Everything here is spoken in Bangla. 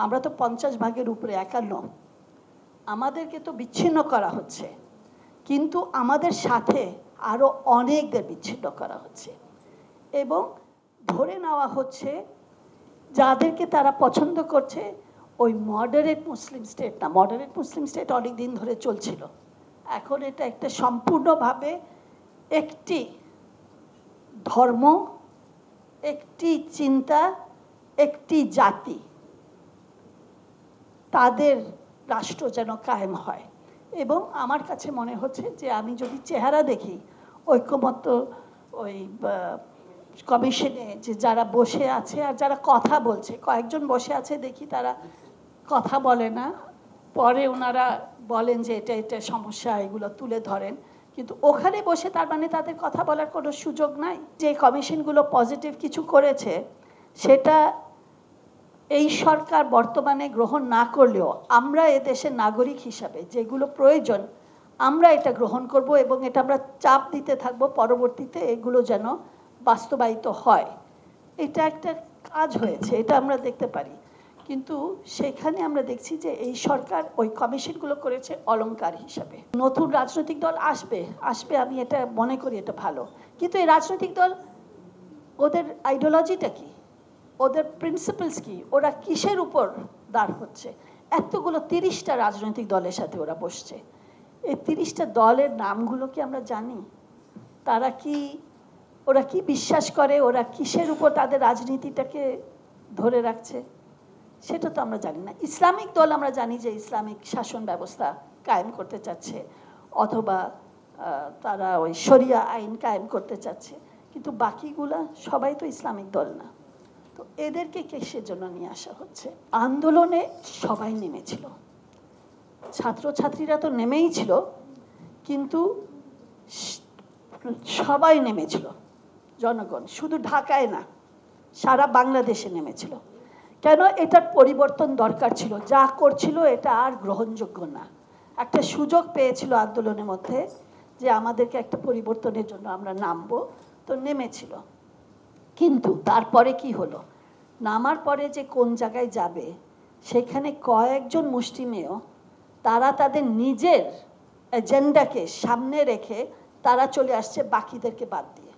আমরা তো 50 ভাগের উপরে 51, আমাদেরকে তো বিচ্ছিন্ন করা হচ্ছে, কিন্তু আমাদের সাথে আরও অনেকদের বিচ্ছিন্ন করা হচ্ছে এবং ধরে নেওয়া হচ্ছে যাদেরকে তারা পছন্দ করছে ওই মডারেট মুসলিম স্টেট না। মডারেট মুসলিম স্টেট অনেক দিন ধরে চলছিল, এখন এটা একটা সম্পূর্ণভাবে একটি ধর্ম, একটি চিন্তা, একটি জাতি, তাদের রাষ্ট্র যেন কায়েম হয়। এবং আমার কাছে মনে হচ্ছে যে আমি যদি চেহারা দেখি ঐক্যমত্য ওই কমিশনে যে যারা বসে আছে আর যারা কথা বলছে, কয়েকজন বসে আছে দেখি তারা কথা বলে না, পরে ওনারা বলেন যে এটা এটা সমস্যা, এগুলো তুলে ধরেন, কিন্তু ওখানে বসে তার মানে তাদের কথা বলার কোনো সুযোগ নাই। যে কমিশনগুলো পজিটিভ কিছু করেছে সেটা এই সরকার বর্তমানে গ্রহণ না করলেও আমরা এদেশের নাগরিক হিসাবে যেগুলো প্রয়োজন আমরা এটা গ্রহণ করব এবং এটা আমরা চাপ দিতে থাকব পরবর্তীতে এগুলো যেন বাস্তবায়িত হয়। এটা একটা কাজ হয়েছে, এটা আমরা দেখতে পারি, কিন্তু সেখানে আমরা দেখছি যে এই সরকার ওই কমিশনগুলো করেছে অলংকার হিসাবে। নতুন রাজনৈতিক দল আসবে, আমি এটা মনে করি, এটা ভালো, কিন্তু এই রাজনৈতিক দল ওদের আইডিওলজিটা কি, ওদের প্রিন্সিপালস কি, ওরা কিসের উপর দাঁড় হচ্ছে? এতগুলো 30টা রাজনৈতিক দলের সাথে ওরা বসছে, এই 30টা দলের নামগুলো কি আমরা জানি? তারা কি, ওরা কি বিশ্বাস করে, ওরা কিসের উপর তাদের রাজনীতিটাকে ধরে রাখছে সেটা তো আমরা জানি না। ইসলামিক দল আমরা জানি যে ইসলামিক শাসন ব্যবস্থা কায়েম করতে চাচ্ছে, অথবা তারা ওই শরিয়া আইন কায়েম করতে চাচ্ছে, কিন্তু বাকিগুলা সবাই তো ইসলামিক দল না। তো এদেরকে কিসের জন্য নিয়ে আসা হচ্ছে? আন্দোলনে সবাই নেমেছিল, ছাত্রছাত্রীরা তো নেমেই ছিল, কিন্তু সবাই নেমেছিল, জনগণ, শুধু ঢাকায় না সারা বাংলাদেশে নেমেছিল। কেন? এটার পরিবর্তন দরকার ছিল, যা করছিল এটা আর গ্রহণযোগ্য না। একটা সুযোগ পেয়েছিল আন্দোলনের মধ্যে যে আমাদেরকে একটা পরিবর্তনের জন্য আমরা নামবো, তো নেমেছিল। কিন্তু তারপরে কি হলো? নামার পরে যে কোন জায়গায় যাবে সেখানে কয়েকজন মুষ্টিমেয় তারা তাদের নিজের এজেন্ডাকে সামনে রেখে তারা চলে আসছে বাকিদেরকে বাদ দিয়ে।